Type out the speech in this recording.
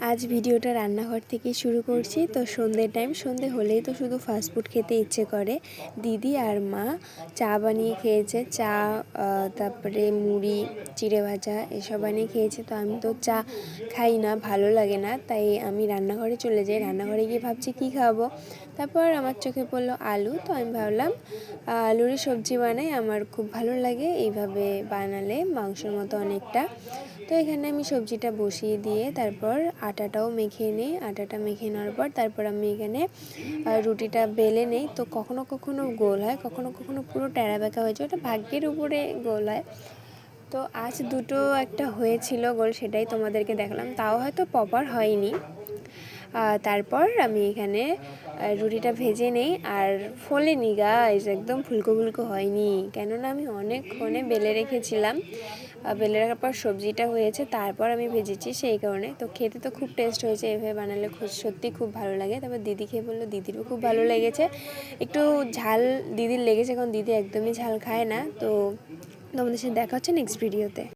আজ ভিডিওটা রান্নাঘর থেকে শুরু করছি। তো সন্ধ্যের টাইম, সন্ধ্যে হলেই তো শুধু ফাস্টফুড খেতে ইচ্ছে করে। দিদি আর মা চা বানিয়ে খেয়েছে, চা তারপরে মুড়ি, চিড়ে ভাজা এসব বানিয়ে খেয়েছে। তো আমি তো চা খাই না, ভালো লাগে না, তাই আমি রান্নাঘরে চলে যাই। রান্নাঘরে গিয়ে ভাবছি কী খাবো, তারপর আমার চোখে পড়লো আলু। তো আমি ভাবলাম আলুরই সবজি বানাই, আমার খুব ভালো লাগে এইভাবে বানালে, মাংসের মতো অনেকটা। তো এখানে আমি সবজিটা বসিয়ে দিয়ে তারপর আটাটাও মেখে নিই। আটাটা মেখে নেওয়ার পর তারপর আমি এখানে রুটিটা বেলে নেই। তো কখনো কখনো গোল হয়, কখনো কখনো পুরো টেরা বেঁকা হয়ে যায়, ওটা ভাগ্যের উপরে গোল হয়। তো আজ দুটো একটা হয়েছিল গোল, সেটাই তোমাদেরকে দেখালাম, তাও হয়তো প্রপার হয়নি। তারপর আমি এখানে রুটিটা ভেজে নেই, আর ফোলেনি গাইস, একদম ফুলকো ফুলকো হয়নি, কেননা আমি অনেকক্ষণে বেলে রেখেছিলাম। বেলে রাখার পর সবজিটা হয়েছে, তারপর আমি ভেজেছি, সেই কারণে। তো খেতে তো খুব টেস্ট হয়েছে, এভাবে বানালে সত্যি খুব ভালো লাগে। তারপর দিদি খেয়ে বললো দিদিরও খুব ভালো লেগেছে। একটু ঝাল দিদির লেগেছে, কারণ দিদি একদমই ঝাল খায় না। তো তোমাদের সাথে দেখা হচ্ছে নেক্সট ভিডিওতে।